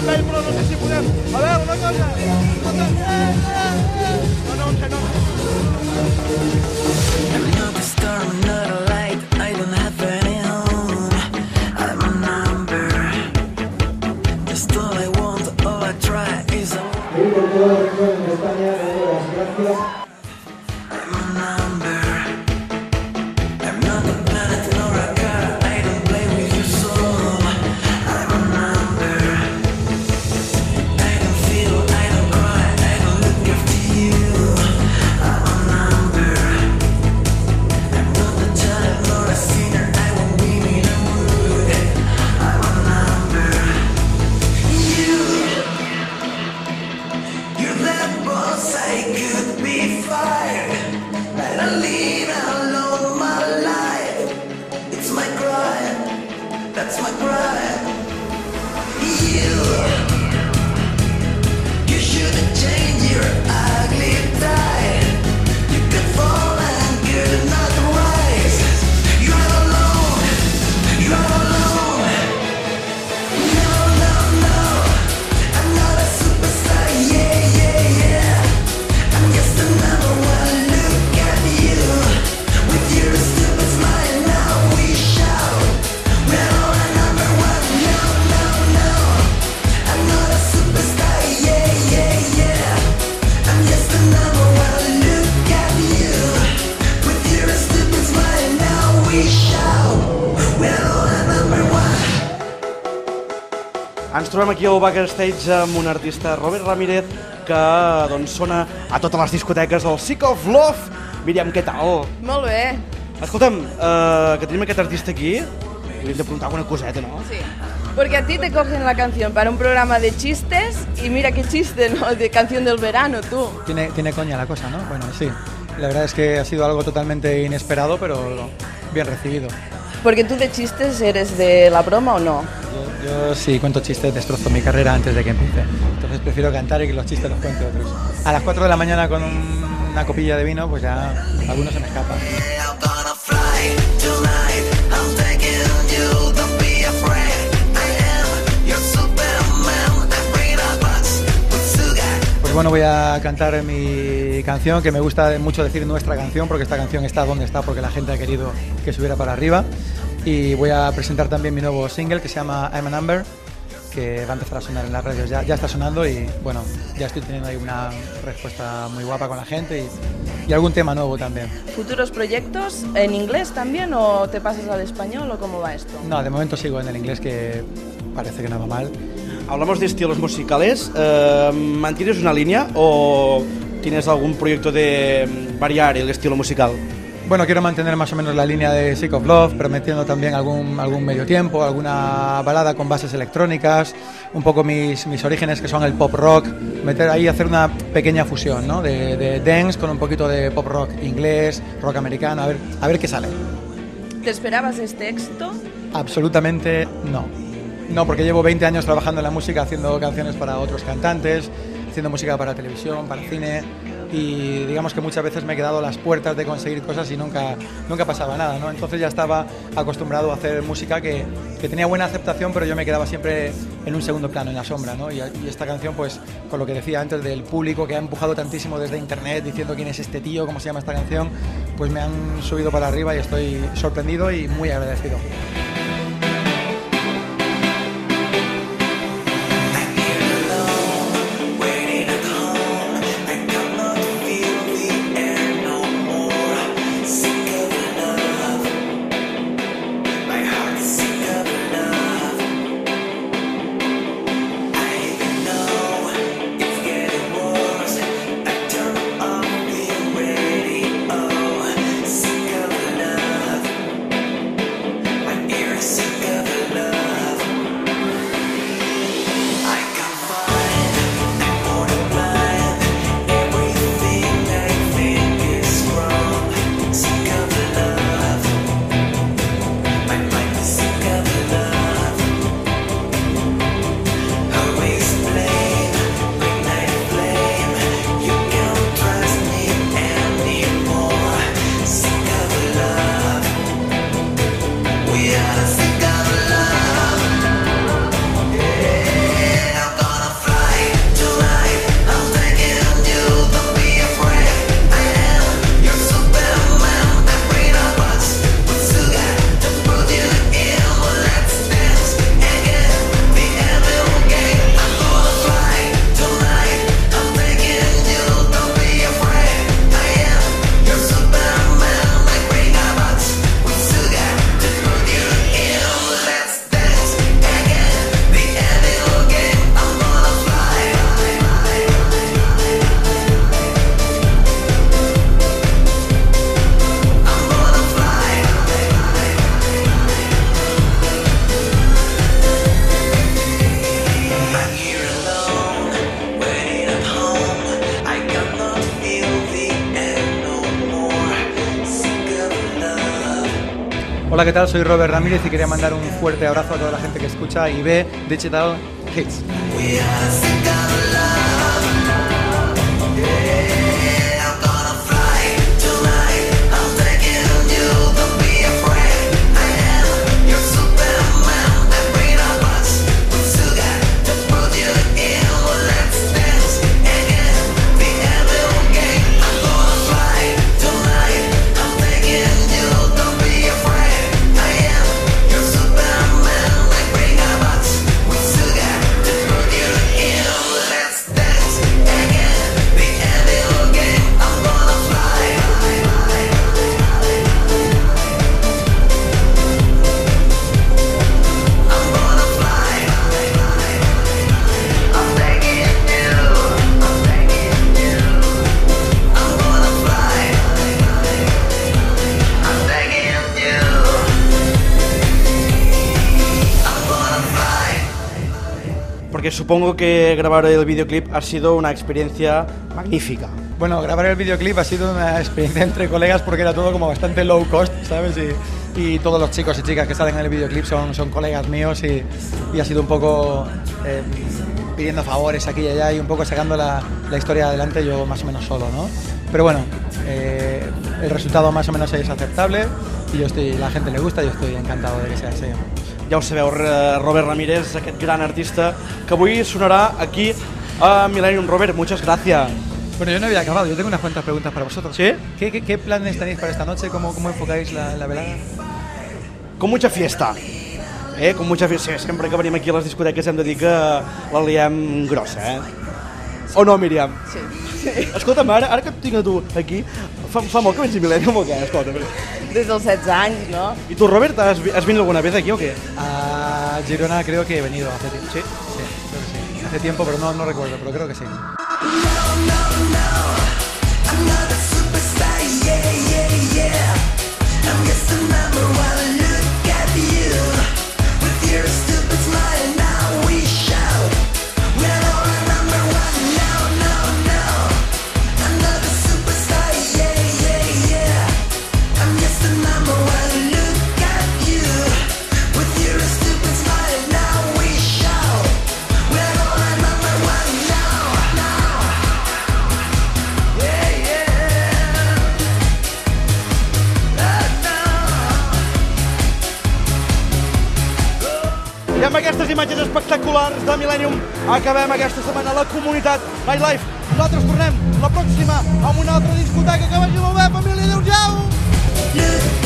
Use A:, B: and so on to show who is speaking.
A: amb ell, però no sé si podem. A veure, una cosa. No, no.
B: I'm not a star, I'm not a light, I don't have any home. I'm a number. Just all I want, all I try is a... I'm a number. I'm not a planet nor a car, I don't play with your soul. I'm a number. I don't feel, I don't cry, I don't look after you. I'm a number. I'm not a child nor a sinner, I won't be in a mood. I'm a number. You're that boss, I could be fired. I don't live alone my life. It's my crime, that's my crime. You shouldn't change your ugly tie. You could fall and could not rise. You're alone, you're alone. No, I'm not a superstar, yeah. I'm just another one, look at you. With your stupid smile, now we shout. We're all a number one, no. I'm not a superstar, yeah. I'm just another one, look at you. With your stupid smile, now we shout. We're all a number one.
A: Ens trobem aquí al backstage amb un artista, Robert Ramírez, que doncs, sona a totes les discoteques del Sick of Love. Míriam, què tal?
C: Molt bé.
A: Escolta'm, que tenim aquest artista aquí, li hem de preguntar alguna coseta, no?
C: Sí. Porque a ti te cogen la canción para un programa de chistes y mira qué chiste, ¿no? De canción del verano, tú.
D: Tiene coña la cosa, ¿no? Bueno, sí. La verdad es que ha sido algo totalmente inesperado, pero bien recibido.
C: Porque tú de chistes eres de la broma o no.
D: Yo sí cuento chistes, destrozo mi carrera antes de que empiece. Entonces prefiero cantar y que los chistes los cuente otros. A las 4 de la mañana con una copilla de vino, pues ya algunos se me escapan.
B: I'm gonna fly tonight. I'm taking you, don't be afraid. I am your Superman. I bring a box with sugar.
D: Pues bueno, voy a cantar mi canción, que me gusta mucho decir nuestra canción, porque esta canción está donde está, porque la gente ha querido que subiera para arriba. Y voy a presentar también mi nuevo single, que se llama I'm a Number, que va a empezar a sonar en las radios. Ya está sonando y bueno, ya estoy teniendo ahí una respuesta muy guapa con la gente y algún tema nuevo también.
C: ¿Futuros proyectos en inglés también o te pasas al español o cómo va esto?
D: No, de momento sigo en el inglés, que parece que no va mal.
A: Hablamos de estilos musicales. ¿Mantienes una línea o tienes algún proyecto de variar el estilo musical?
D: Bueno, quiero mantener más o menos la línea de Sick of Love, pero metiendo también algún medio tiempo, alguna balada con bases electrónicas, un poco mis orígenes, que son el pop rock, meter ahí, hacer una pequeña fusión, ¿no? de dance con un poquito de pop rock inglés, rock americano, a ver qué sale.
C: ¿Te esperabas este éxito?
D: Absolutamente no. No, porque llevo 20 años trabajando en la música, haciendo canciones para otros cantantes, haciendo música para televisión, para cine, y digamos que muchas veces me he quedado a las puertas de conseguir cosas y nunca pasaba nada, ¿no? Entonces ya estaba acostumbrado a hacer música que tenía buena aceptación, pero yo me quedaba siempre en un segundo plano, en la sombra, ¿no? Y esta canción, pues, con lo que decía antes del público que ha empujado tantísimo desde internet diciendo quién es este tío, cómo se llama esta canción, pues me han subido para arriba y estoy sorprendido y muy agradecido.
B: My ear
D: Hola, ¿qué tal? Soy Robert Ramírez y quería mandar un fuerte abrazo a toda la gente que escucha IB Digital Hits.
A: Porque supongo que grabar el videoclip ha sido una experiencia magnífica.
D: Bueno, grabar el videoclip ha sido una experiencia entre colegas porque era todo como bastante low cost, ¿sabes? Y todos los chicos y chicas que salen en el videoclip son colegas míos y ha sido un poco pidiendo favores aquí y allá y un poco sacando la historia adelante yo más o menos solo, ¿no? Pero bueno, el resultado más o menos es aceptable y la gente le gusta y yo estoy encantado de que sea así.
A: Ja ho sabeu, Robert Ramírez, aquest gran artista que avui sonarà aquí a Millennium. Robert, muchas gracias.
D: Bueno, yo no había acabado, yo tengo unas cuantas preguntas para vosotros.
A: ¿Sí?
D: ¿Qué planes tenéis para esta noche? ¿Cómo enfocáis la velada?
A: Con mucha fiesta. Con mucha fiesta. Sí, sempre que venim aquí a les discoteques hem de dir que la liem grossa, O no, Míriam?
C: Sí.
A: Escolta'm, ara que et tinc a tu aquí, fa molt que vens a Millennium o què? Escolta'm.
C: Des dels 16 anys, no?
A: ¿Y tú, Robert, has venido alguna vez aquí o qué?
D: A Girona creo que he venido hace tiempo. Sí, creo que sí. Hace tiempo, pero no recuerdo, pero creo que sí.
B: Another superstar, yeah. I'm just a number one, look at you. With your stupid smile, now we shout. We're all number one, no. Another superstar, yeah. I'm just a number one, look at you. With your stupid smile, now we shout. We're all number one, no. Yeah.
A: I amb aquestes imatges espectaculars de Millennium acabem aquesta setmana la comunitat Nightlife. Nosaltres tornem la pròxima amb una altra discoteca. Que vagi molt bé, família. Adéu-siau!
B: Look